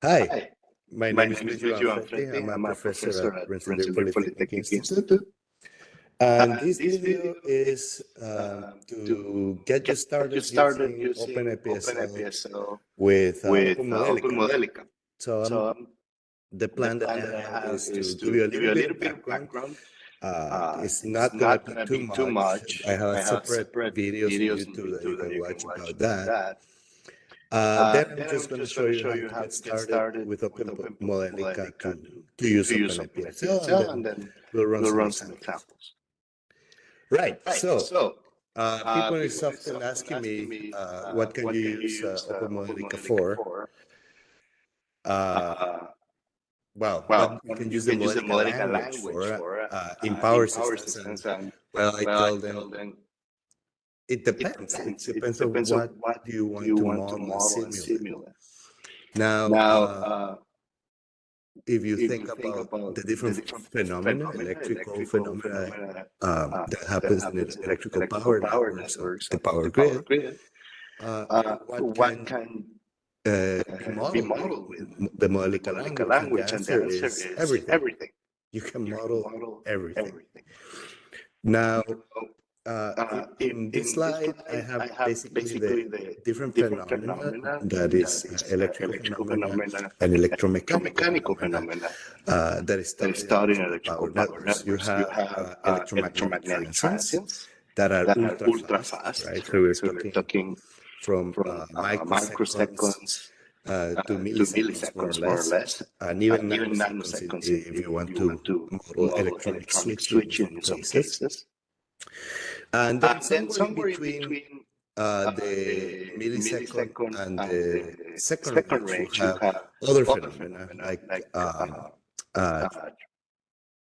Hi, Hi, my my name is name is Luigi Luigi Manfredi. Manfredi. I'm a I'm a professor professor at at Rensselaer Rensselaer Polytechnic Polytechnic Institute. Institute. And this This video video is is to to get you get you started started using using OpenIPSL OpenIPSL with with OpenModelica. OpenModelica. So So the the plan that plan I that I have have is is to give to you a give little you a bit little of bit of background. background. It's It's not going to not be gonna too be too much. much. I have I have separate separate videos on videos on YouTube that you YouTube that can you can watch watch about about that. that. Then I'm Then just I'm going to just show going to you show how you to how get to get started started with with OpenModelica OpenModelica to use to use OpenIPSL, and OpenIPSL, and then then we'll run we'll some run some examples. examples. Right. Right. So people is People is often often asking asking me, me, what can you what can you use use OpenModelica OpenModelica for? for? Well, what Well, you can you use the can use the Modelica Modelica language language for for in power in power systems, and systems, and well, I well, I tell them tell them it depends. It it depends on depends on what what do you do want you to want to model and model and simulate. simulate. Now, Now, if you if think you think about about the the different different phenomena, electrical phenomena that that happens in happens in electrical electrical power power networks or networks the or power the power grid, grid, what what can can be be modeled with modeled with the the Modelica Modelica language? And the language? And the answer answer is is everything. everything. You can You can model model everything. everything. Now, in this In this slide, I slide, have I have basically the basically the different different phenomena, phenomena, that that is is electrical electrical phenomena phenomena and and electromechanical electromechanical phenomena phenomena that is that is studied in studied in electrical electrical power power networks. You networks. You have have electromagnetic electromagnetic transients transients that are that are ultra ultra fast, fast, right? So right? we're So we're talking talking from from microseconds microseconds to to milliseconds, more or milliseconds, more or less, less, and even even nanoseconds nanoseconds if you want you to want to model model electronic electronic switching in switching some in some cases. cases. And then Then somewhere in somewhere in between between the the millisecond millisecond and and the the second second range, you range, you have have other other phenomena phenomena like like uh, uh,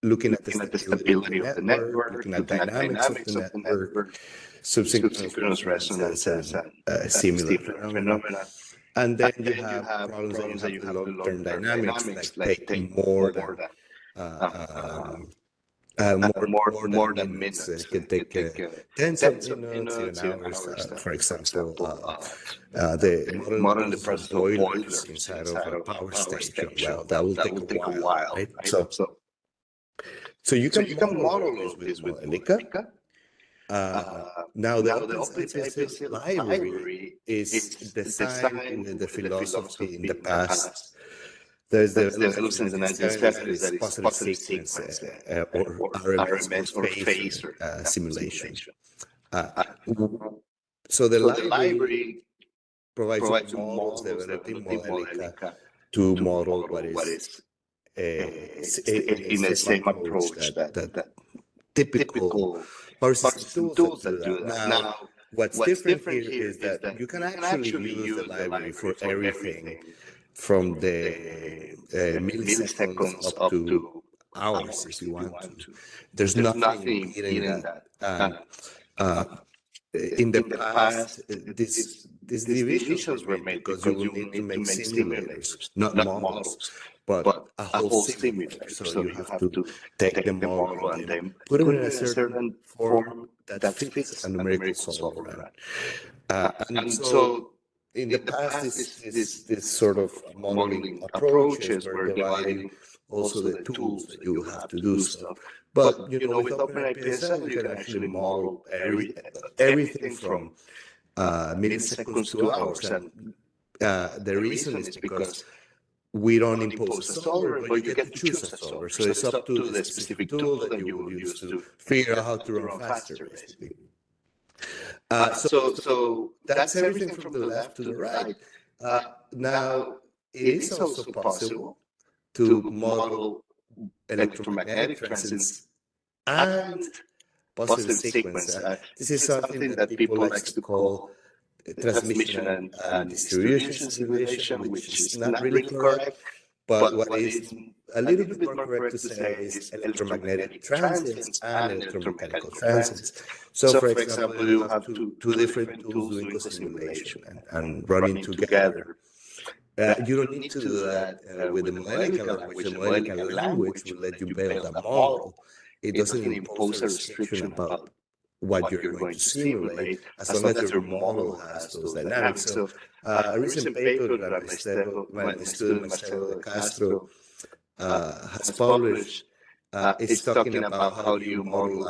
looking at the looking at the stability of the stability of the network, network, looking at looking at dynamics of the dynamics of the network, network, subsynchronous subsynchronous resonances, resonances, and and similar similar phenomena. phenomena. And then And you then you have have problems that you problems that have you the have the long-term long-term dynamics, dynamics, like like take take more more than than more than more than minutes. It minutes. can It could take take tens of tens of minutes, even minutes, even hours. hours. For For example, example, the modeling the process of process of boilers boilers inside of inside a of a power power station. station. Well, that Well, will that take will a take a while, while, right? right? So you So can you can model all model of all this of with this with Modelica. Modelica. Now, the Now, the OpenIPSL OpenIPSL library library is is designed designed with the with the philosophy in philosophy the in the past. past. There's There's developed developed since since the 1970s 1970s that that is is positive positive sequence sequence or or RMS or RMS or phasor phasor simulation. simulation. Uh, So so the the library library provides you provides you models models developed in developed in Modelica Modelica to to model what model what is is in the in the same same approach approach that that typical typical power power system system tools that tools do that that. do that. Now, Now, what's what's different different here here is is that that you can you can actually actually use the use the library library for for everything everything from from the the milliseconds milliseconds up up to to hours if hours you if you want to. want to. There's There's nothing nothing impeding impeding that. that. And Uh, uh, uh, in the in the past, past, these these divisions were divisions were made made because you because will you will need to need to make make simulators, simulators, not not models, models, but but a a whole whole simulator. simulator. So So you you have have to to take the take the model and model and then then put it put in it a in a certain certain form form that that fits a fits a numerical numerical solver. solver. And And so so in the in the past, past, this this sort of sort of modeling modeling approaches approaches were were dividing dividing also also the the tools tools that that you will you have have to to do do stuff. stuff. But But with with OpenIPSL, you OpenIPSL, you can can actually actually model model everything everything from from milliseconds milliseconds to to hours. hours. And And the the reason reason is is because because we we don't don't impose a impose a solver, solver, but you but you get to get to choose a choose a solver. solver. So So it's it's up up to to the the specific specific tool tool that that you you will will use use to to figure out figure how out to how to run run faster, faster, basically. basically. So So that's that's everything everything from from the the left left to to the the right. right. Now, Now, it it is is also also possible possible to to model model electromagnetic electromagnetic transients transients and and positive positive sequence. sequence. This is This is something something that that people people likes likes to to call call transmission transmission and and distribution distribution simulation, simulation, which which is is not not really really correct. correct. But But what what is is a a little little bit bit more more correct to correct to say say is is electromagnetic electromagnetic transients transients and and electromechanical electromechanical transients. transients. So, So, for for example, example, you you have have two two different different tools tools doing doing co-simulation co-simulation and running running together. together. You don't You don't need need to to do do that that with the with the Modelica Modelica language. The language. The Modelica Modelica language language will will let you let you build build a a model. model. It It doesn't doesn't impose a impose a restriction restriction about about what you're going to simulate, as long as your model has those dynamics. So a recent paper that my student Marcelo de Castro has published is talking about how do you model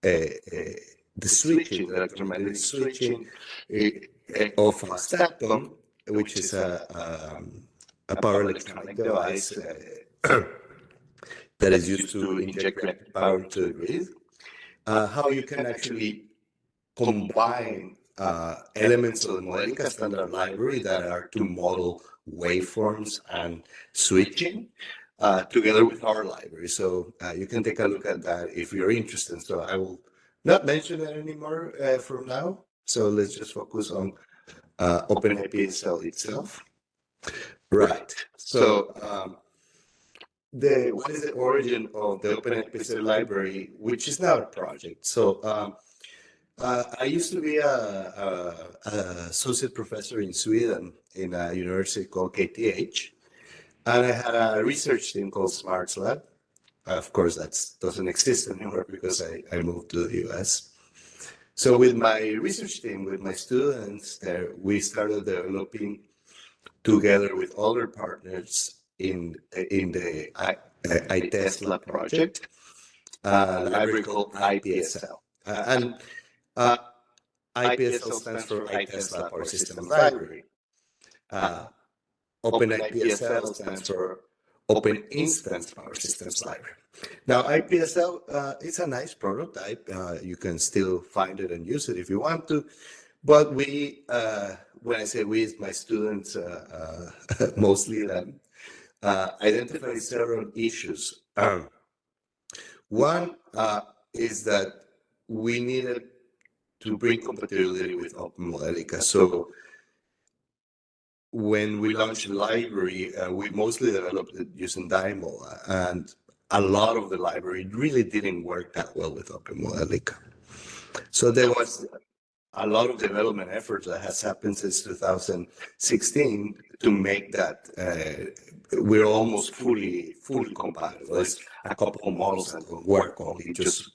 the switching, the electromagnetic switching of a stepton, which is a power electronic device that is used to inject reactive power into the grid. How you can actually combine elements of the Modelica standard library that are to model waveforms and switching together with our library. So you can take a look at that if you're interested. So I will not mention it anymore from now. So let's just focus on OpenIPSL itself. Right. So what is the origin of the OpenIPSL library, which is now a project? So I used to be a associate professor in Sweden in a university called KTH, and I had a research team called Smarts Lab. Of course, that doesn't exist anymore because I moved to the US. So with my research team, with my students there, we started developing together with other partners in the iTesla project, a library called IPSL. And IPSL stands for iTesla Power Systems Library. OpenIPSL stands for Open Instance Power Systems Library. Now, IPSL is a nice prototype. You can still find it and use it if you want to. But we, when I say we, it's my students, mostly them, identified several issues. One is that we needed to bring compatibility with OpenModelica. So when we launched the library, we mostly developed it using Dymol, and a lot of the library really didn't work that well with OpenModelica. So there was a lot of development efforts that has happened since 2016 to make that we're almost fully compatible. There's a couple of models that don't work only just,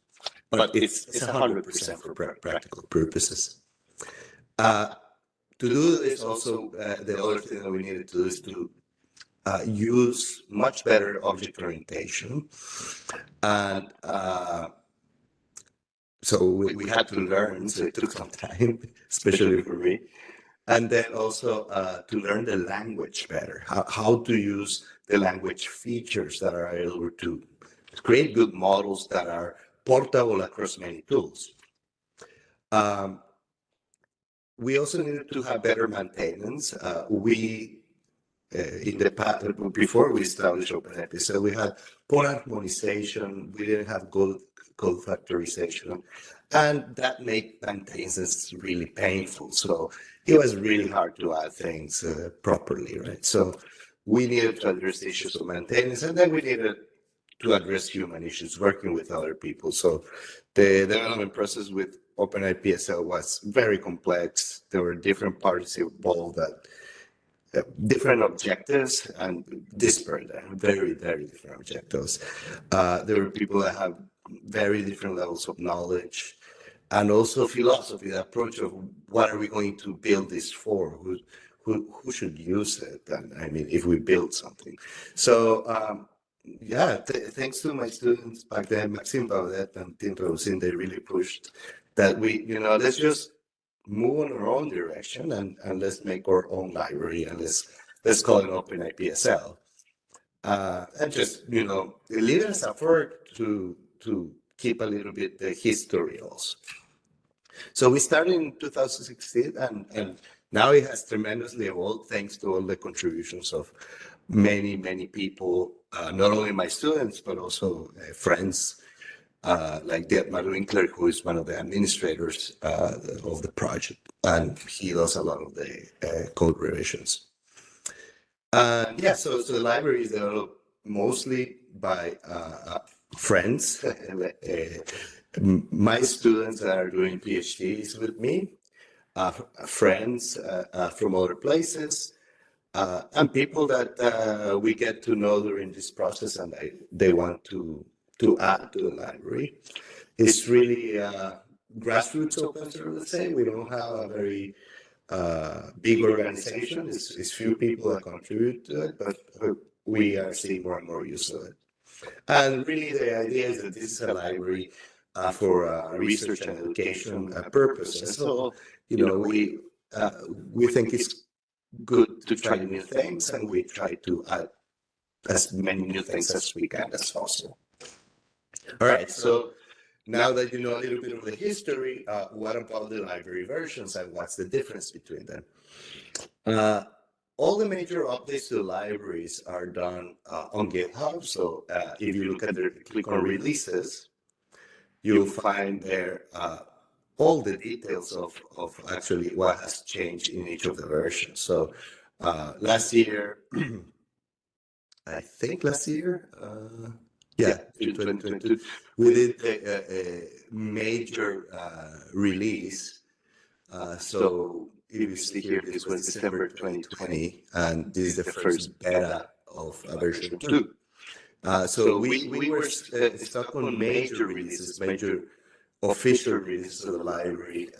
but it's 100% for practical purposes. To do this also, the other thing that we needed to do is to use much better object orientation. And so we had to learn, so it took some time, especially for me. And then also to learn the language better, how to use the language features that are able to create good models that are portable across many tools. We also needed to have better maintenance. In the past, before we established OpenIPSL, we had poor harmonization. We didn't have good code factorization, and that made maintenance really painful. So it was really hard to add things properly, right? So we needed to address the issues of maintenance, and then we needed to address human issues, working with other people. So the development process with OpenIPSL was very complex. There were different parties involved that different objectives and disparate, very, very different objectives. There were people that have very different levels of knowledge and also philosophy, the approach of what are we going to build this for? Who should use it? And I mean, if we build something. So, yeah, thanks to my students back then, Maxime Baudet and Tim Rosin, they really pushed that let's just move in our own direction and let's make our own library and let's call it OpenIPSL. And just, leave us effort to keep a little bit the history also. So we started in 2016 and now it has tremendously evolved thanks to all the contributions of many, many people, not only my students, but also friends like Dietmar Winkler, who is one of the administrators of the project, and he does a lot of the code revisions. Yeah, so the library is developed mostly by friends, my students that are doing PhDs with me, friends from other places, and people that we get to know during this process and they want to add to the library. It's really grassroots open source, let's say. We don't have a very big organization. It's few people that contribute to it, but we are seeing more and more use of it. And really, the idea is that this is a library for research and education purposes. So, we think it's good to try new things, and we try to add as many new things as we can as possible. All right, so now that you know a little bit of the history, what about the library versions and what's the difference between them? All the major updates to libraries are done on GitHub. So if you look at the click on releases, you'll find there all the details of actually what has changed in each of the versions. So last year, I think last year, in 2022, we did a major release. So if you see here, this was December 2020, and this is the first beta of version 2. So we were stuck on major releases, major official releases of the library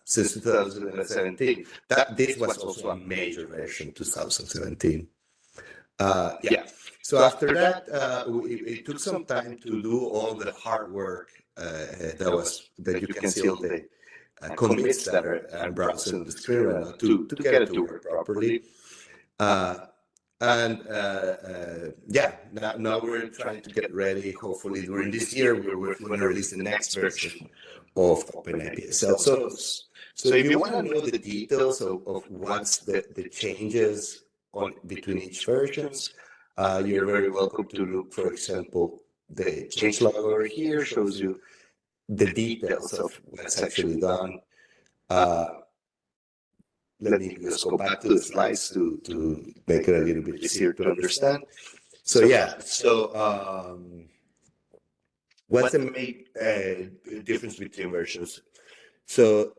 since 2017. This was also a major version, 2017. So after that, it took some time to do all the hard work that you can see all the commits that are browsing the screen right now to get it to work properly. Now we're trying to get ready. Hopefully during this year, we're going to release the next version of OpenIPSL. So if you want to know the details of what's the changes between each versions, you're very welcome to look, for example, the changelog over here shows you the details of what's actually done. Let me just go back to the slides to make it a little bit easier to understand. So what's the main difference between versions? So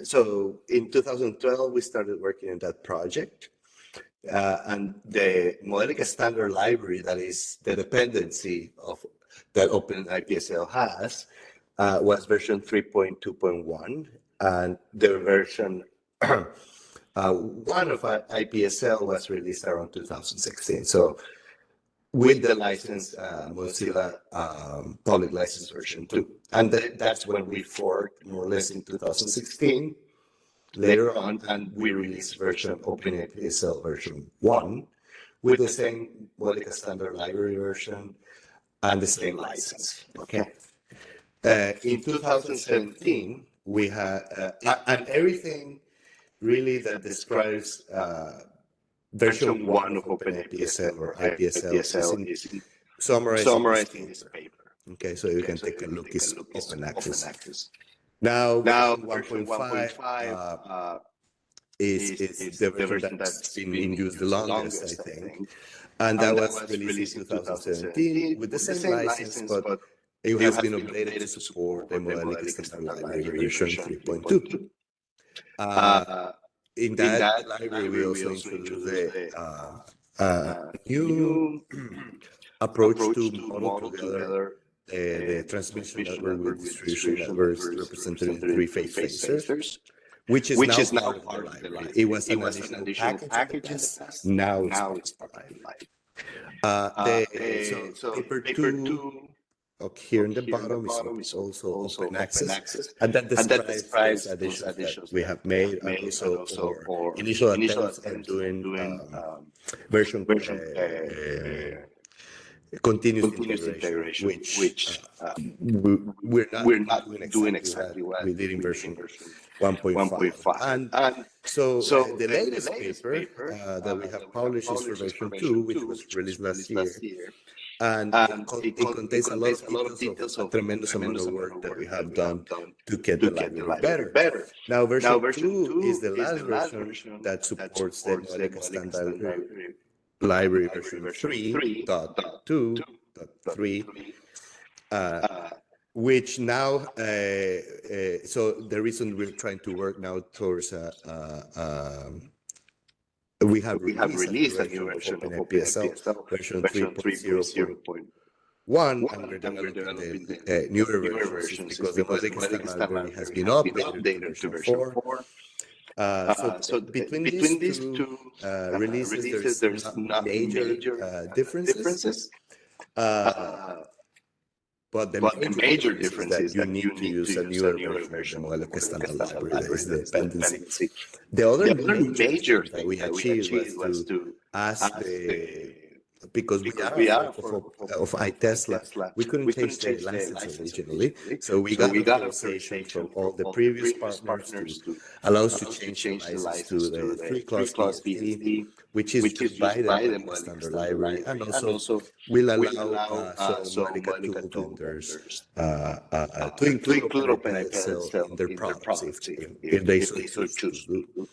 so in 2012, we started working on that project. And the Modelica standard library, that is the dependency that OpenIPSL has, was version 3.2.1, and the version 1 of IPSL was released around 2016. So with the license, Mozilla public license version 2. And that's when we forked more or less in 2016. Later on, and we released version OpenIPSL version 1 with the same Modelica standard library version and the same license. Okay. In 2017, we had, and everything really that describes version 1 of OpenIPSL or IPSL is summarized in this paper. Okay, so you can take a look. It's open access. Now, version 1.5 is the version that's been in use the longest, I think. And that was released in 2017 with the same license, but it has been updated to support the Modelica standard library version 3.2. In that library, we also introduced a new approach to model together the transmission network with distribution networks represented in three-phase phasers, which is now part of the library. It was an additional package in the past. Now it's part of the library. So paper 2 here in the bottom is also open access, and that describes those additions that we have made, and also our initial attempts at doing version continuous integration, which we're not doing exactly what we did in version 1.5. And so the latest paper that we have published is for version 2, which was released last year. And it contains a lot of details of a tremendous amount of work that we have done to get the library better. Now, version 2 is the last version that supports the Modelica standard library version 3.2.3, which now, so the reason we're trying to work now towards we have released a new version of OpenIPSL, version 3.0. 1 and we're developing the newer versions because the Modelica library has been updated to version 4. So between these two releases, there's not major differences. But the major difference is that you need to use a newer version of the Modelica standard library. That is the dependency. The other major thing that we achieved was to ask because we are of iTesla, we couldn't change the license originally. So we got authorization from all the previous partners to allow us to change the license to the 3-clause BSD, which is to buy the standard library, and also will allow some Modelica tool vendors to include OpenIPSL in their products if they so choose to do.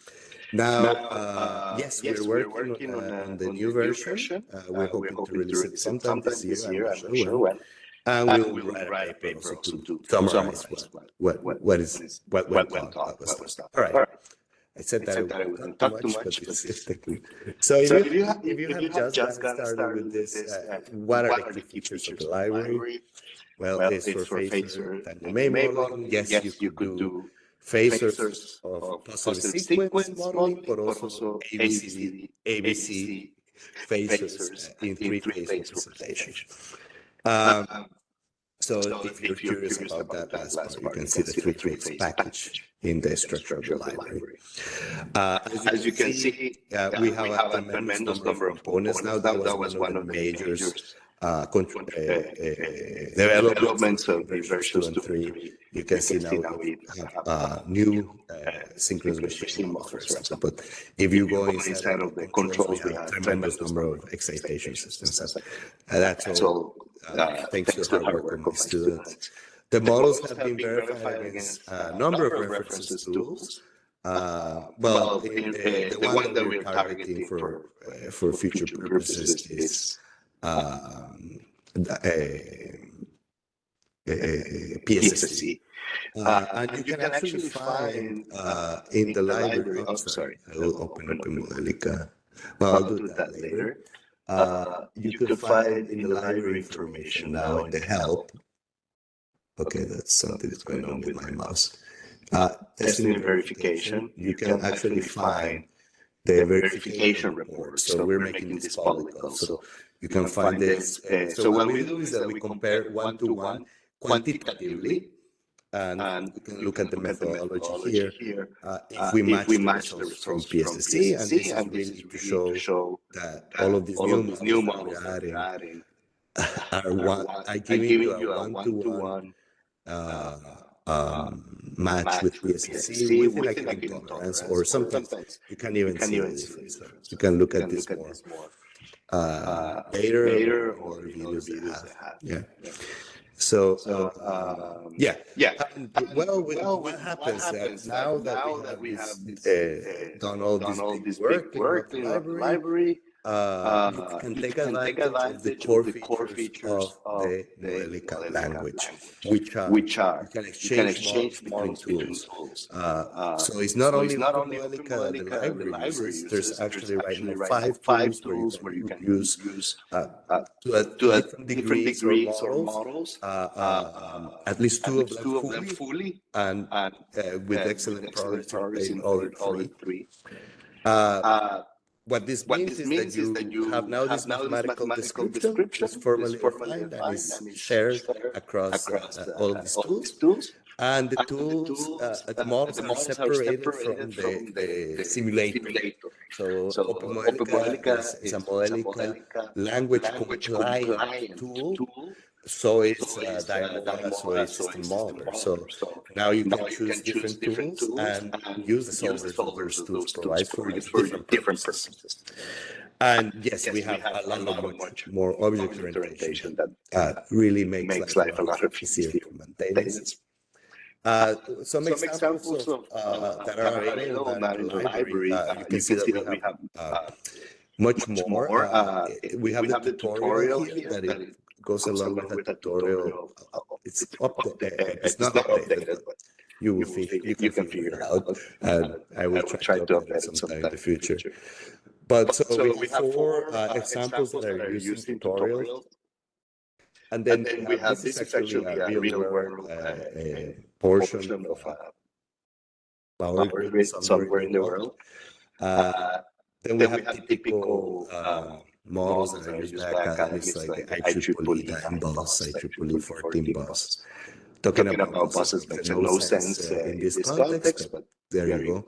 Now, yes, we're working on the new version. We're hoping to release it sometime this year. I'm not sure when. And we'll write a paper also to summarize what went on, what was done. All right. I said that I wouldn't talk too much, but it's technical. So if you have just gotten started with this, what are the key features of the library? Well, it's for phaser and domain modeling. Yes, you could do phasers of positive sequence modeling, but also ABC phasers in 3-phase representation. So if you're curious about that last part, you can see the 3-phase package in the structure of the library. As you can see, we have a tremendous number of components now. That was one of the major developments of versions 2 and 3. You can see now we have new synchronous machine models, for example. But if you go inside of the controls, we have a tremendous number of excitation systems. That's all thanks to the hard work of my students. The models have been verified against a number of references tools. Well, the one that we're targeting for future purposes is PSSC. And you can actually find in the library, I will open OpenModelica. Well, I'll do that later. You can find in the library information now in the help. Okay, that's something that's going on with my mouse. Testing and verification, you can actually find the verification report. So we're making this public also. You can find this. So what we do is that we compare one-to-one quantitatively, and you can look at the methodology here. If we match the results from PSSC, and this is really to show that all of these new models that we're adding are giving you a one-to-one match with PSSC within a given tolerance, or sometimes you can even see the difference. You can look at this more later or videos that have. Yeah. So, yeah. Well, what happens now that we have done all this big work in the library, you can take advantage of the core features of the Modelica language, which are you can exchange models between tools. So it's not only Modelica that the library uses. There's actually right now 5 tools where you can use to different degrees or models. At least two of them fully, and with excellent progress in all 3. What this means is that you have now this mathematical description that's formally defined and is shared across all of these tools. And the tools, the models are separated from the simulator. So OpenModelica is a Modelica language compliant tool. So it's Dynamoda, so it's System Modeler. So now you can choose different tools and use the solvers that those tools provide for different purposes. And yes, we have a lot much more object orientation that really makes life a lot easier for maintenance. Some examples of that are available in the library. You can see that we have much more. We have the tutorial here that it goes along with the tutorial. It's not updated, but you can figure it out, and I will try to update it sometime in the future. But so we have 4 examples that are used in tutorials. And then we have, this is actually a real world portion of a power grid somewhere in the world. Then we have typical models that are used by academics like the IEEE 9 bus, IEEE 14 bus. Talking about buses makes no sense in this context, but there you go.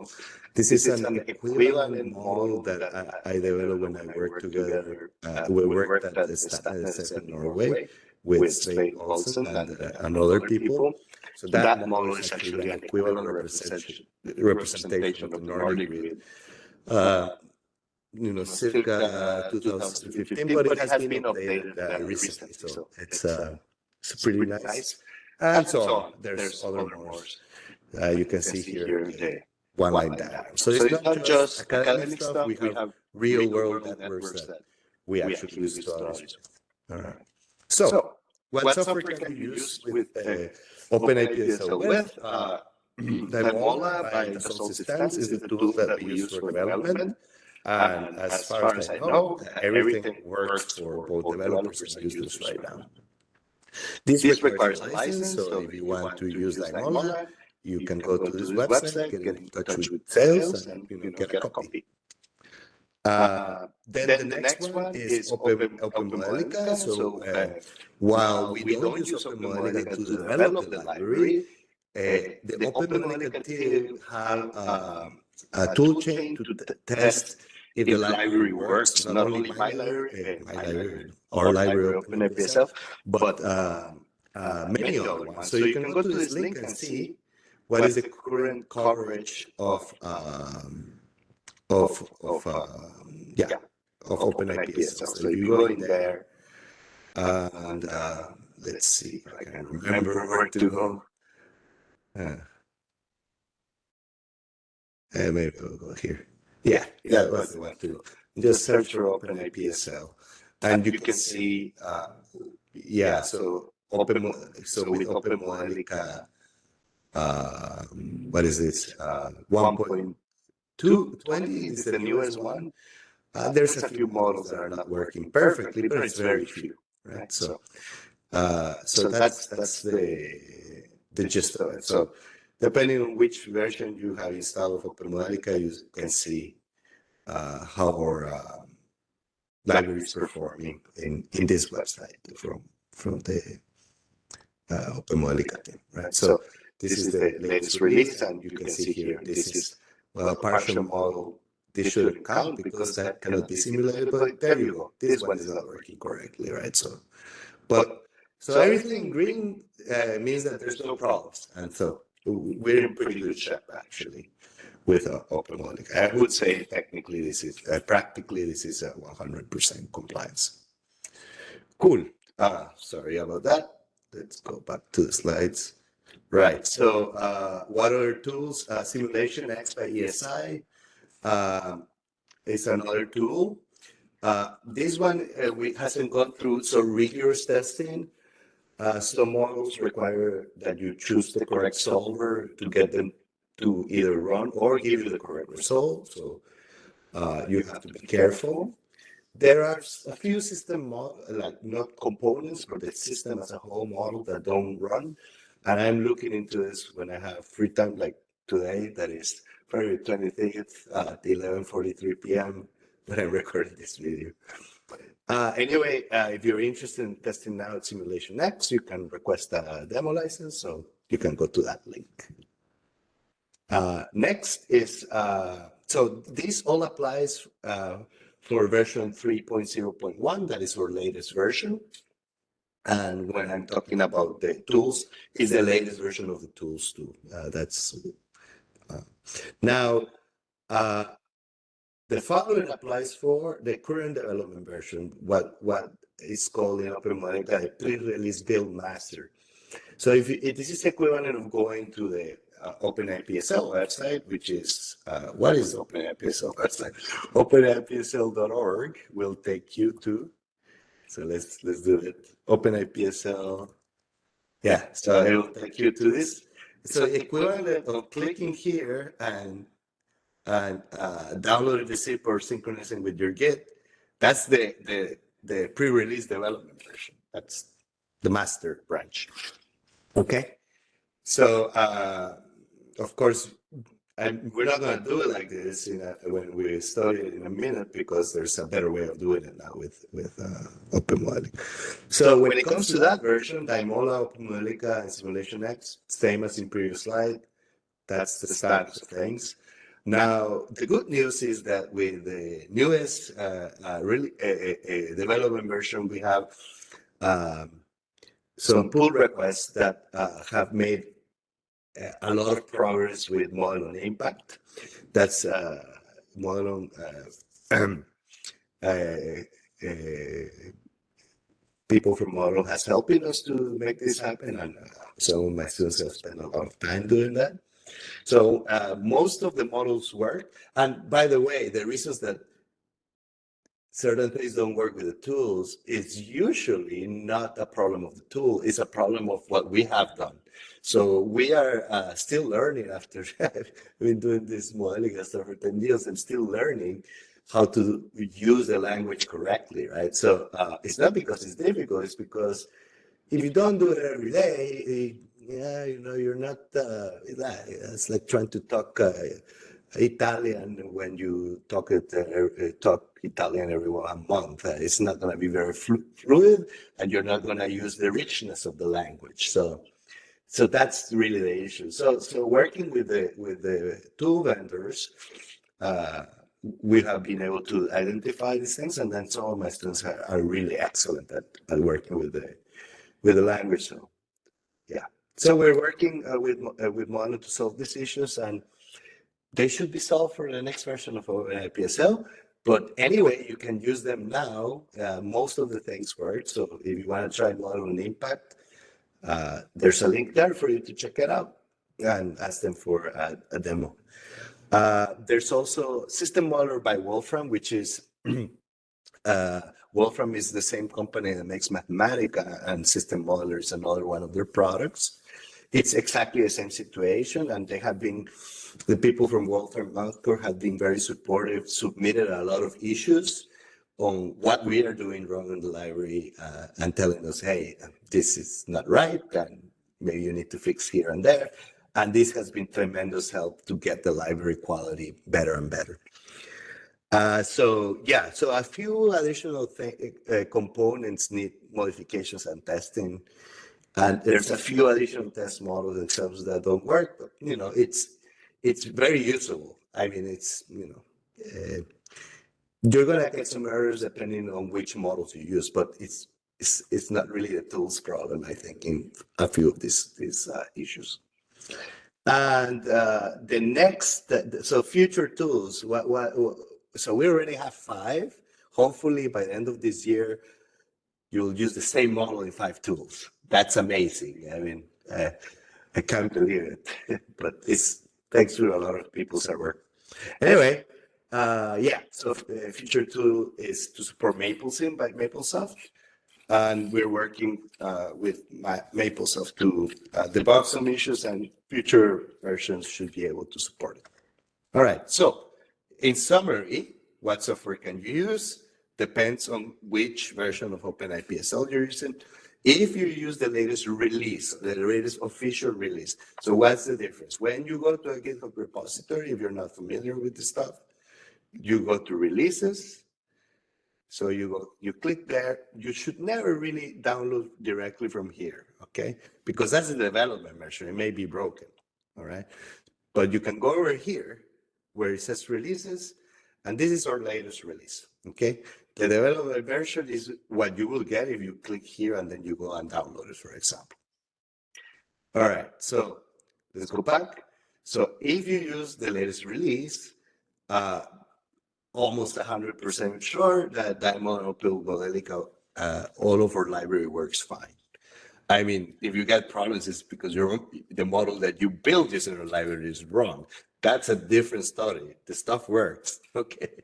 This is an equivalent model that I developed when I worked together. We worked at the Statnet in Norway with Svein Olsen and other people. So that model is actually an equivalent representation of the Nordic grid. Circa 2015, but it has been updated recently. So it's pretty nice. And so on. There's other more. You can see here the one-line diagram. So it's not just academic stuff. We have real-world networks that we actually do studies with. All right. So what software can you use with OpenIPSL with? Daimola by Dassault Systems is the tool that we use for development. And as far as I know, everything works for both developers and users right now. This requires a license, so if you want to use Daimola, you can go to this website, get in touch with sales, and get a copy. Then the next one is OpenModelica. So while we don't use OpenModelica to develop the library, the OpenModelica team have a tool chain to test if the library works. Not only my library, our library OpenIPSL, but many other ones. So you can go to this link and see what is the current coverage of OpenIPSL. So if you go in there, and let's see if I can remember where to go. Maybe we'll go here. Yeah, that was the one too. Just search for OpenIPSL, and you can see, so with OpenModelica, what is this? 1.220 is the newest one. There's a few models that are not working perfectly, but it's very few, right? So that's the gist of it. So depending on which version you have installed of OpenModelica, you can see how our library is performing in this website from the OpenModelica team, right? So this is the latest release, and you can see here, this is, well, a partial model. This shouldn't count because that cannot be simulated, but there you go. This one is not working correctly, right? So everything green means that there's no problems. And so we're in pretty good shape, actually, with OpenModelica. I would say technically practically this is a 100% compliance. Cool. Sorry about that. Let's go back to the slides. Right. So what other tools? SimulationNext by ESI is another tool. This one hasn't gone through so rigorous testing. Some models require that you choose the correct solver to get them to either run or give you the correct result. So you have to be careful. There are a few system like not components, but the system as a whole model that don't run. And I'm looking into this when I have free time, like today, that is February 23rd at 11:43 p.m. when I'm recording this video. Anyway, if you're interested in testing out SimulationNext, you can request a demo license, so you can go to that link. Next is, so this all applies for version 3.0.1, that is our latest version. And when I'm talking about the tools, it's the latest version of the tools too. Now, the following applies for the current development version, what is called in OpenModelica a pre-release build master. So if this is equivalent of going to the OpenIPSL website, which is, what is OpenIPSL website? OpenIPSL.org will take you to, so let's do it. OpenIPSL, yeah, so it will take you to this. So equivalent of clicking here and downloading the zip or synchronizing with your Git, that's the pre-release development version. the master branch. Okay. So, of course, we're not going to do it like this when we study it in a minute, because there's a better way of doing it now with OpenModelica. So when it comes to that version, Daimola, OpenModelica, and SimulationNext, same as in previous slide. That's the status of things. Now, the good news is that with the newest development version, we have some pull requests that have made a lot of progress with model on impact. That's model on people from Model has helping us to make this happen, and some of my students have spent a lot of time doing that. So most of the models work. And by the way, the reasons that certain things don't work with the tools is usually not a problem of the tool, it's a problem of what we have done. So we are still learning after I've been doing this Modelica stuff for 10 years. I'm still learning how to use the language correctly, right? So it's not because it's difficult, it's because if you don't do it every day, you're not, it's like trying to talk Italian when you talk Italian every 1 month. It's not going to be very fluid, and you're not going to use the richness of the language. So that's really the issue. So working with the tool vendors, we have been able to identify these things, and then some of my students are really excellent at working with the language. So yeah. So we're working with Mono to solve these issues, and they should be solved for the next version of OpenIPSL. But anyway, you can use them now. Most of the things work. So if you want to try Model and Impact, there's a link there for you to check it out and ask them for a demo. There's also System Modeler by Wolfram, which is Wolfram is the same company that makes Mathematica, and System Modeler is another one of their products. It's exactly the same situation, and the people from Wolfram have been very supportive, submitted a lot of issues on what we are doing wrong in the library, and telling us, hey, this is not right, and maybe you need to fix here and there. And this has been tremendous help to get the library quality better and better. So a few additional components need modifications and testing. And there's a few additional test models themselves that don't work, but it's very usable. I mean, you're gonna get some errors depending on which models you use, but it's not really a tools problem, I think, in a few of these issues. And the next, so future tools. So we already have 5. Hopefully, by the end of this year, you'll use the same model in 5 tools. That's amazing. I mean, I can't believe it, but it's thanks to a lot of people's hard work. Anyway, so the future tool is to support MapleSim by MapleSoft. And we're working with MapleSoft to debug some issues, and future versions should be able to support it. All right, so in summary, what software can you use? Depends on which version of OpenIPSL you're using. If you use the latest release, the latest official release. So what's the difference? When you go to a GitHub repository, if you're not familiar with the stuff, you go to releases. So you click there. You should never really download directly from here, okay? Because that's the development version. It may be broken, all right? But you can go over here where it says releases, and this is our latest release, okay? The development version is what you will get if you click here and then you go and download it, for example. All right, so let's go back. So if you use the latest release, almost 100% sure that Modelica, all of our library works fine. I mean, if you get problems, it's because the model that you built using your library is wrong. That's a different story. The stuff works, okay?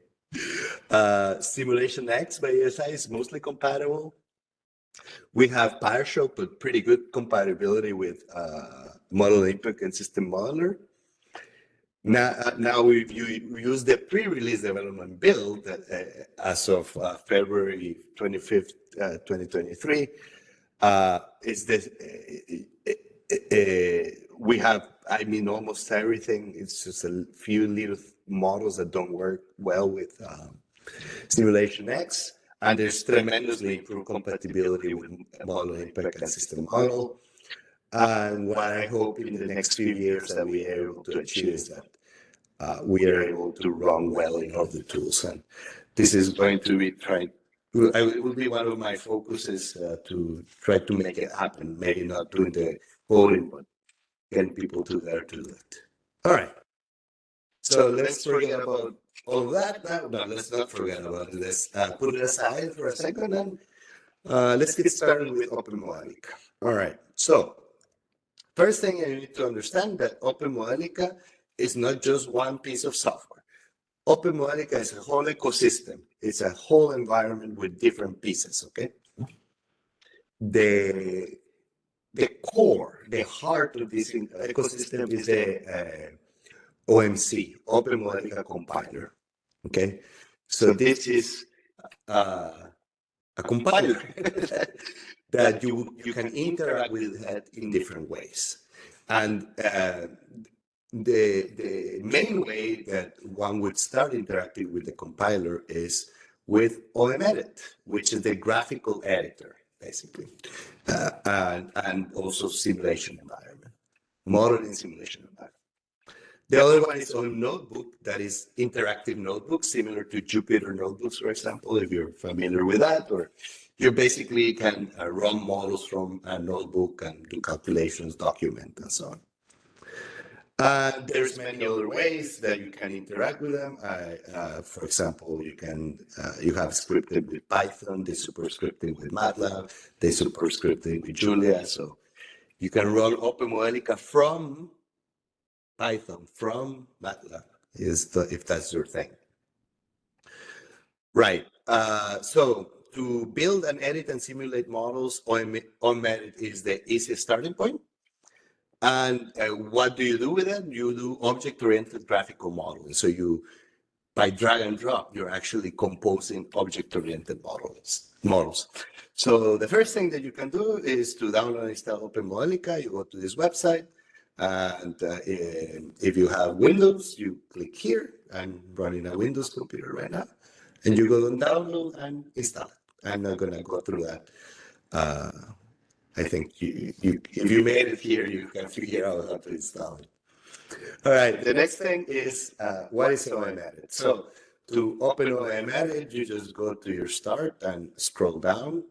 SimulationNext by ESI is mostly compatible. We have partial but pretty good compatibility with Model Impact and System Modeler. Now we've used the pre-release development build as of February 25th, 2023. It's this. We have, I mean, almost everything. It's just a few little models that don't work well with SimulationNext, and there's tremendously improved compatibility with Modelica and System Model. And what I hope in the next few years that we are able to achieve is that we are able to run well in all the tools. And this is going to be it will be one of my focuses to try to make it happen. Maybe not doing the coding, but getting people to there to do it. All right. So let's forget about all of that now. No, let's not forget about this. Put it aside for a second and let's get started with OpenModelica. All right. So first thing you need to understand that OpenModelica is not just one piece of software. OpenModelica is a whole ecosystem. It's a whole environment with different pieces, okay? The core, the heart of this ecosystem is the OMC, OpenModelica compiler, okay? So this is a compiler that you can interact with it in different ways. And the main way that one would start interacting with the compiler is with OMEdit, which is the graphical editor, basically, and also simulation environment, modeling simulation environment. The other one is OM Notebook, that is interactive notebook, similar to Jupyter Notebooks, for example, if you're familiar with that, or you basically can run models from a notebook and do calculations, document, and so on. There's many other ways that you can interact with them. For example, you have scripting with Python, they superscripting with MATLAB, they superscripting with Julia. So you can run OpenModelica from Python, from MATLAB, if that's your thing. Right. So to build and edit and simulate models, OMEdit is the easiest starting point. And what do you do with it? You do object-oriented graphical modeling. So by drag and drop, you're actually composing object-oriented models. So the first thing that you can do is to download and install OpenModelica. You go to this website, and if you have Windows, you click here. I'm running a Windows computer right now, and you go and download and install it. I'm not going to go through that. I think if you made it here, you can figure out how to install it. All right, the next thing is what is OMEdit? So to open OMEdit, you just go to your start and scroll down.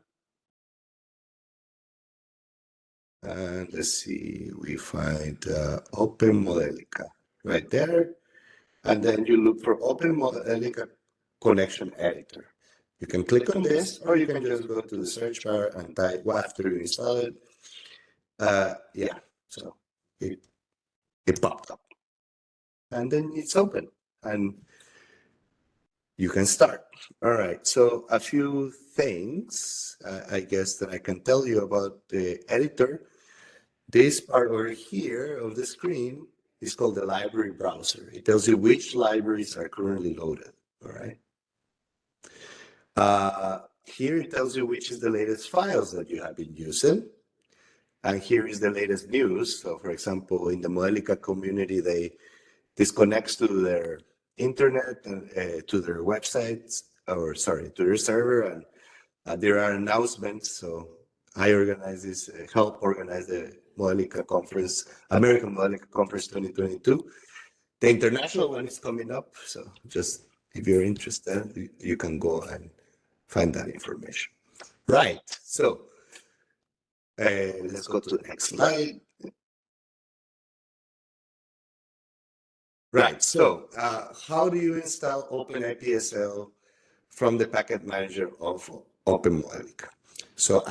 And let's see, we find OpenModelica right there. And then you look for OpenModelica Connection Editor. You can click on this, or you can just go to the search bar and type after you install it. Yeah, so it popped up. And then it's open, and you can start. All right, so a few things, I guess, that I can tell you about the editor. This part over here of the screen is called the library browser. It tells you which libraries are currently loaded, all right? Here it tells you which is the latest files that you have been using. And here is the latest news. So for example, in the Modelica community, this connects to their internet, to their websites, to their server, and there are announcements. So I organize this, help organize the Modelica conference, American Modelica Conference 2022. The international one is coming up. So just if you're interested, you can go and find that information. Right. So let's go to the next slide. Right. So how do you install OpenIPSL from the package manager of OpenModelica? So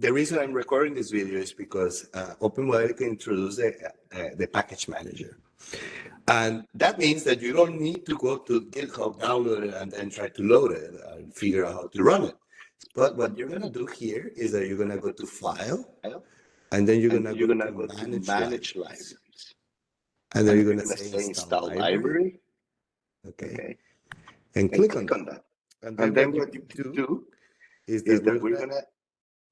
the reason I'm recording this video is because OpenModelica introduced the package manager. And that means that you don't need to go to GitHub, download it, and then try to load it and figure out how to run it. But what you're going to do here is that you're going to go to File, and then you're going to go to Manage Libraries. And then you're going to say Install Library. Okay. And click on that. And then what you do is that we're gonna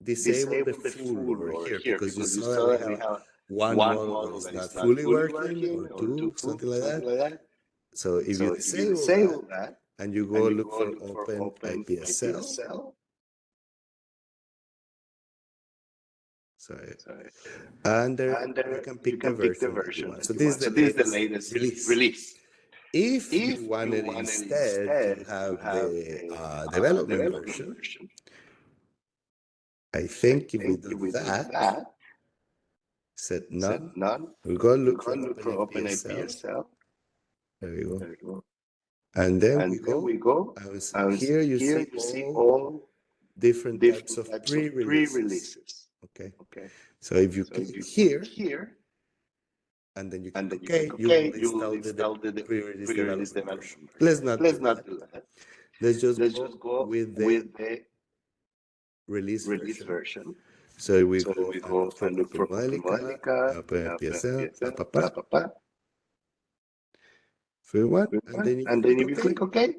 disable the full over here, because you saw that we have one model that is not fully working, or two, something like that. So if you disable that and you go look for OpenIPSL, sorry, and there you can pick the version that you want. So this is the latest release. If you wanted instead to have the development version, I think if we do that, set none, we'll go look for OpenIPSL. There we go. And then we go. Here you see all different types of pre-releases. Okay. So if you click here, and then you click OK, you will install the pre-release development version. Let's not do that. Let's just go with the release version. So we go and look for Modelica, OpenIPSL, free one, and then if you click OK,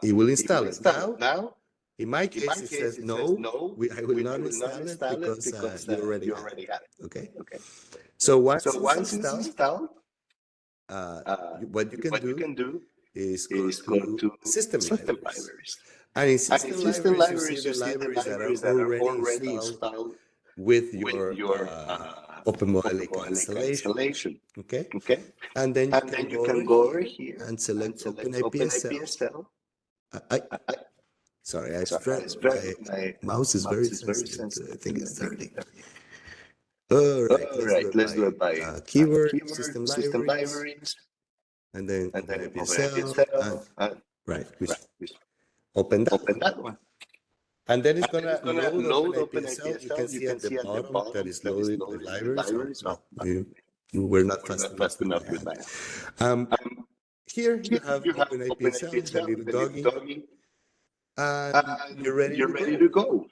it will install it. Now, in my case, it says no, I will not install it because you already have it. Okay. So once it's installed, what you can do is go to system libraries. And in system libraries, you see the libraries that are already installed with your OpenModelica installation. Okay. And then you can go over here and select OpenIPSL. Sorry, my mouse is very sensitive. I think it's dirty. All right, let's do it by keyword, system libraries, and then OpenIPSL. Right, we open that one. And then it's going to load OpenIPSL. You can see at the bottom that is loading the libraries. Well, we're not fast enough with that. Here you have OpenIPSL, the little doggy, and you're ready to go.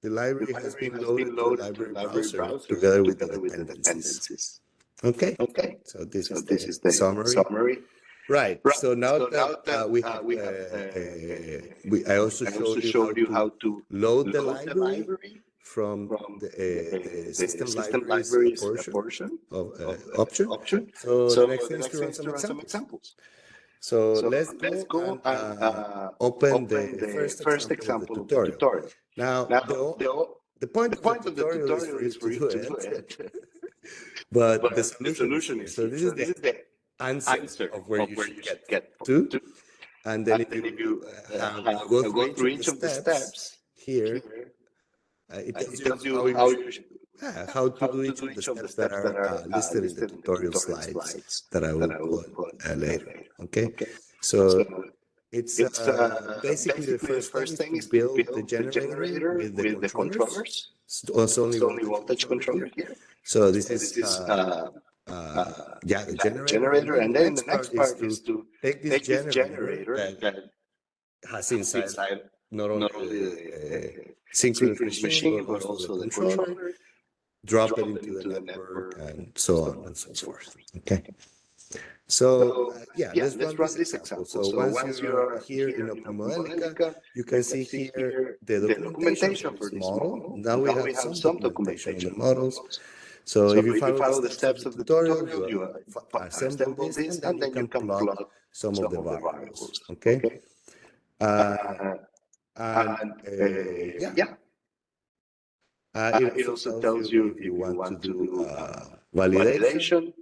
The library has been loaded to the library browser together with the dependencies. Okay, so this is the summary. Right. So now that we have, I also showed you how to load the library from the system libraries portion of option. So the next thing is to run some examples. So let's go and open the first example of the tutorial. Now, the point of the tutorial is for you to do it, but the solution is here. So this is the answer of where you should get to. And then if you go through each of the steps here, it tells you how to do each of the steps that are listed in the tutorial slides that I will put later. Okay, so it's basically the first thing is to build the generator with the controllers. It's only voltage controller here. So this is the generator, and then the next part is to take this generator that has inside not only the synchronous machine but also the controller, drop it into the network, and so on and so forth. Okay. So let's run this example. So once you are here in OpenModelica, you can see here the documentation for this model. Now we have some documentation on the models. So if you follow the steps of the tutorial, you assemble this, and then you can plot some of the variables. Okay. It also tells you if you want to do validation.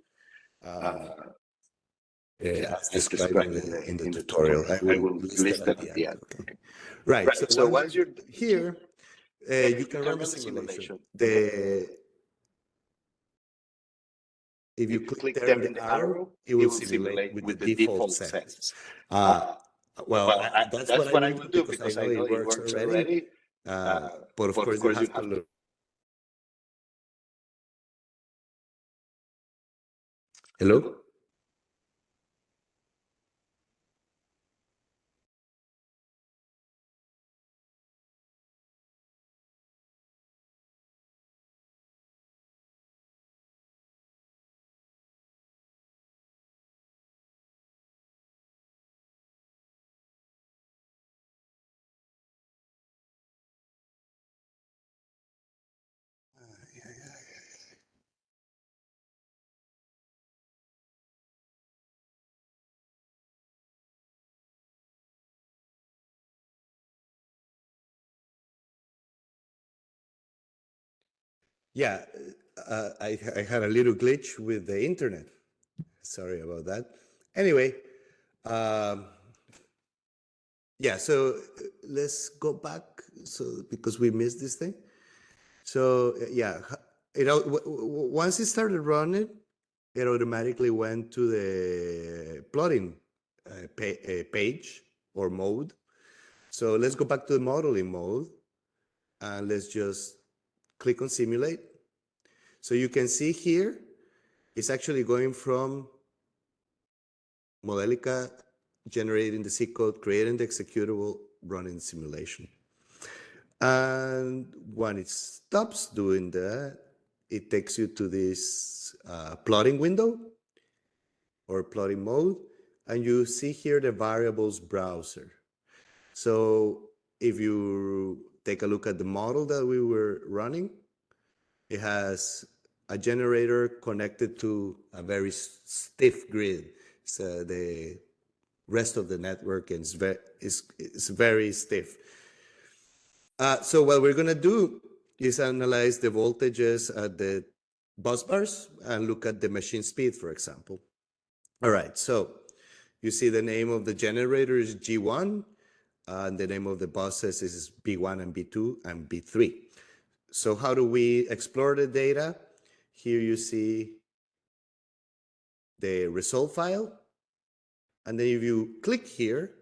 As described in the tutorial. I will list that at the end. Okay. Right. So once you're here, you can run the simulation. If you click there in the arrow, it will simulate with the default settings. That's what I will do because I know it works already. But of course, you have to look. Hello? Yeah, I had a little glitch with the internet. Sorry about that. Anyway, um, yeah, so let's go back. So because we missed this thing. So yeah, once it started running, it automatically went to the plotting page or mode. So let's go back to the modeling mode and let's just click on simulate. So you can see here, it's actually going from Modelica, generating the C code, creating the executable, running the simulation. And when it stops doing that, it takes you to this plotting window or plotting mode, and you see here the variables browser. So if you take a look at the model that we were running, it has a generator connected to a very stiff grid. So the rest of the network is very stiff. So what we're going to do is analyze the voltages at the bus bars and look at the machine speed, for example. All right, so you see the name of the generator is G1, and the name of the buses is B1 and B2 and B3. So how do we explore the data? Here you see the result file. And then if you click here,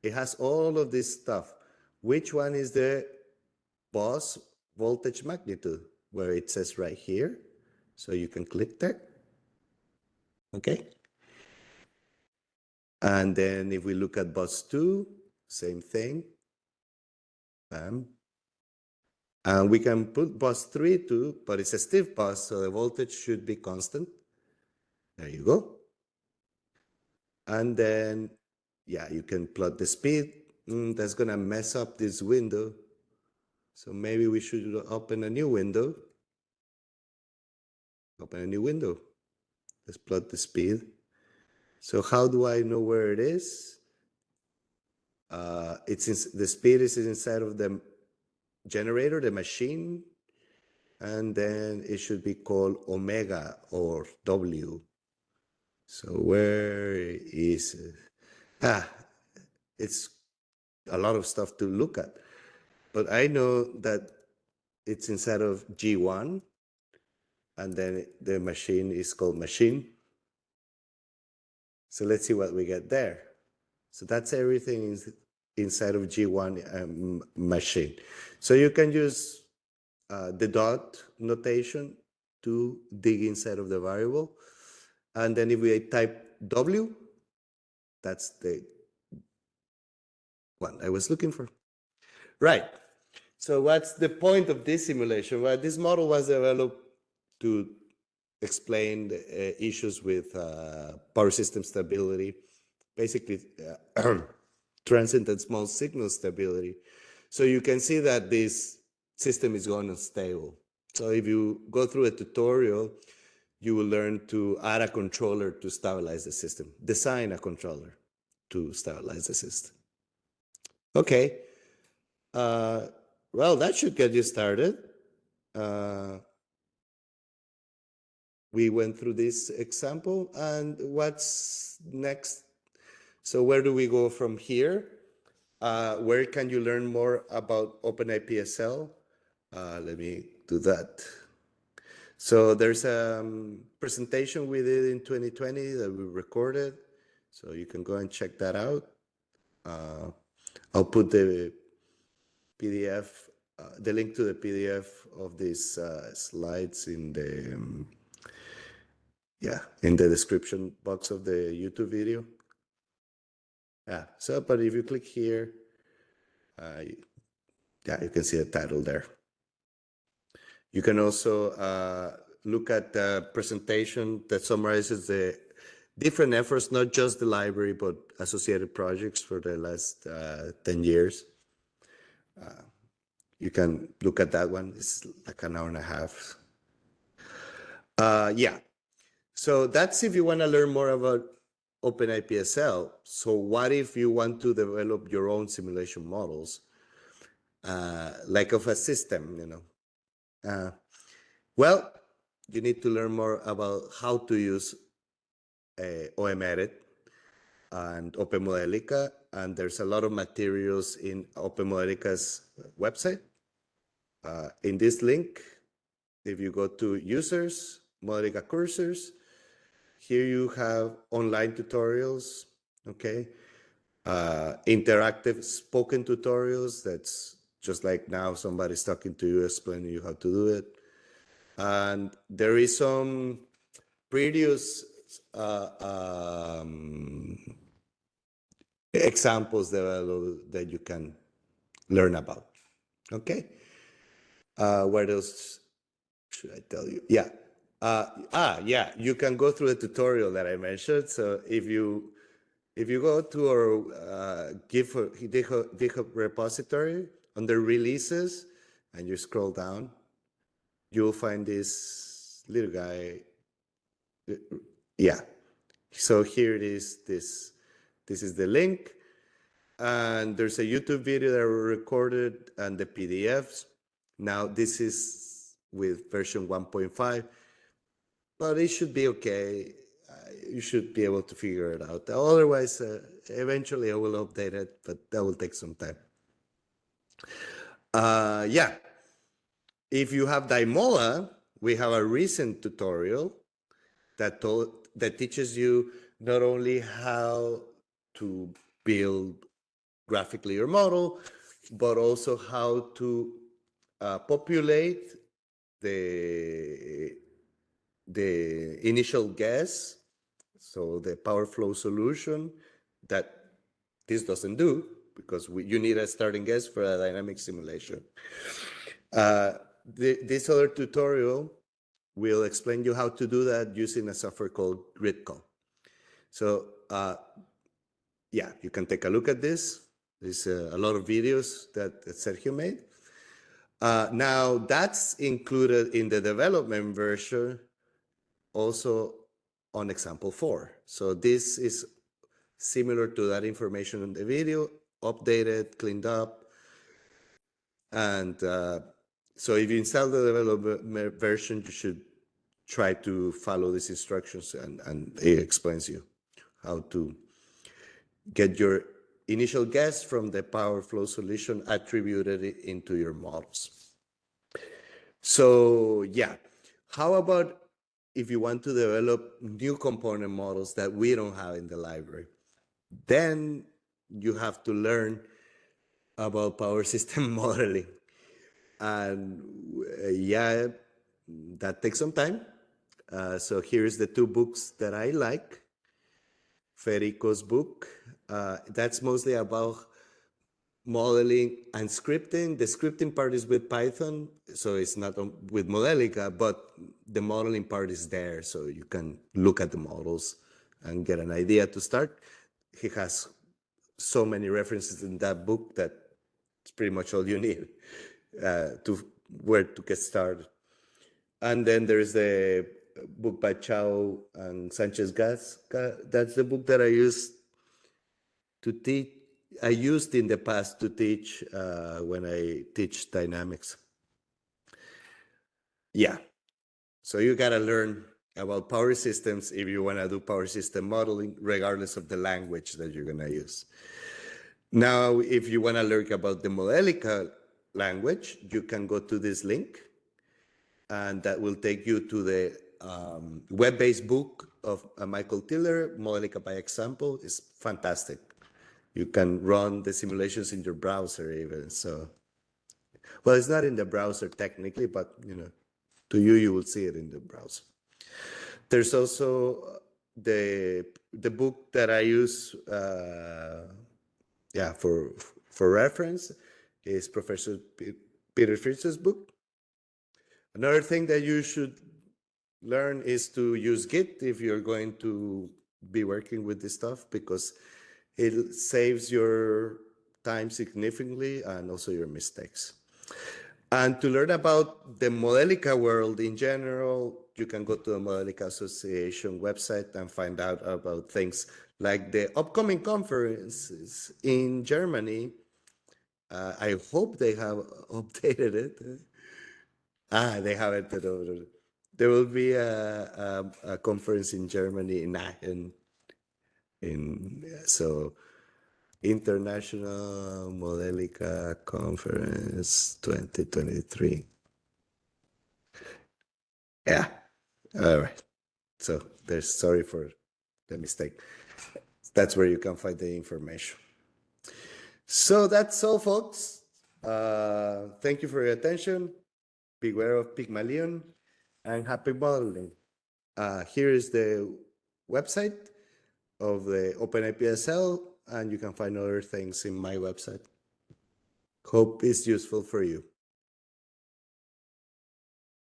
it has all of this stuff. Which one is the bus voltage magnitude? Where it says right here. So you can click there. Okay. And then if we look at bus 2, same thing. Bam. And we can put bus 3 too, but it's a stiff bus, so the voltage should be constant. There you go. And then, yeah, you can plot the speed. That's going to mess up this window. So maybe we should open a new window. Open a new window. Let's plot the speed. So how do I know where it is? The speed is inside of the generator, the machine, and then it should be called omega or W. So where is it? It's a lot of stuff to look at, but I know that it's inside of G1, and then the machine is called machine. So let's see what we get there. So that's everything inside of G1 machine. So you can use the dot notation to dig inside of the variable. And then if we type W, that's the one I was looking for. Right. So what's the point of this simulation? Well, this model was developed to explain the issues with power system stability, basically transient and small signal stability. So you can see that this system is going unstable. So if you go through a tutorial, you will learn to add a controller to stabilize the system, design a controller to stabilize the system. Okay. Well, that should get you started. We went through this example, and what's next? So where do we go from here? Where can you learn more about OpenIPSL? Let me do that. So there's a presentation we did in 2020 that we recorded. So you can go and check that out. I'll put the PDF, the link to the PDF of these slides in the in the description box of the YouTube video. Yeah. So, but if you click here, yeah, you can see the title there. You can also look at the presentation that summarizes the different efforts, not just the library, but associated projects for the last 10 years. You can look at that one. It's like an hour and a half. Yeah. So that's if you want to learn more about OpenIPSL. So what if you want to develop your own simulation models, like of a system, you know? Well, you need to learn more about how to use OMEdit and OpenModelica, and there's a lot of materials in OpenModelica's website. In this link, if you go to users, Modelica courses, here you have online tutorials, okay? Interactive spoken tutorials, that's just like now somebody's talking to you, explaining you how to do it. And there is some previous examples that you can learn about, okay? What else should I tell you? Yeah. Yeah, you can go through the tutorial that I mentioned. So if you go to our GitHub repository under releases and you scroll down, you'll find this little guy. Yeah. So here it is. This is the link. And there's a YouTube video that we recorded and the PDFs. Now this is with version 1.5, but it should be okay. You should be able to figure it out. Otherwise, eventually I will update it, but that will take some time. Yeah. If you have Daimola, we have a recent tutorial that teaches you not only how to build graphically your model, but also how to populate the initial guess, so the power flow solution that this doesn't do, because you need a starting guess for a dynamic simulation. This other tutorial will explain you how to do that using a software called Gridcall. So yeah, you can take a look at this. There's a lot of videos that Sergio made. Now that's included in the development version, also on example 4. So this is similar to that information in the video, updated, cleaned up. And so if you install the development version, you should try to follow these instructions, and it explains you how to get your initial guess from the power flow solution attributed into your models. So yeah, how about if you want to develop new component models that we don't have in the library? Then you have to learn about power system modeling. And yeah, that takes some time. So here's the 2 books that I like. Federico's book, that's mostly about modeling and scripting. The scripting part is with Python, so it's not with Modelica, but the modeling part is there, so you can look at the models and get an idea to start. He has so many references in that book that it's pretty much all you need where to get started. And then there's the book by Chao and Sanchez Gas. That's the book that I used to teach. I used in the past to teach when I teach dynamics. Yeah, so you gotta learn about power systems if you wanna do power system modeling, regardless of the language that you're gonna use. Now, if you wanna learn about the Modelica language, you can go to this link, and that will take you to the web-based book of Michael Tiller, Modelica by Example. It's fantastic. You can run the simulations in your browser even. So, well, it's not in the browser technically, but to you will see it in the browser. There's also the book that I use, yeah, for reference is Professor Peter Fritz's book. Another thing that you should learn is to use Git if you're going to be working with this stuff, because it saves your time significantly and also your mistakes. And to learn about the Modelica world in general, you can go to the Modelica Association website and find out about things like the upcoming conferences in Germany. I hope they have updated it. They haven't. There will be a conference in Germany in Aachen. So International Modelica Conference 2023. Yeah. All right. So there's sorry for the mistake. That's where you can find the information. So that's all, folks. Thank you for your attention. Beware of Pygmalion and happy modeling. Here is the website of the OpenIPSL, and you can find other things in my website. Hope it's useful for you.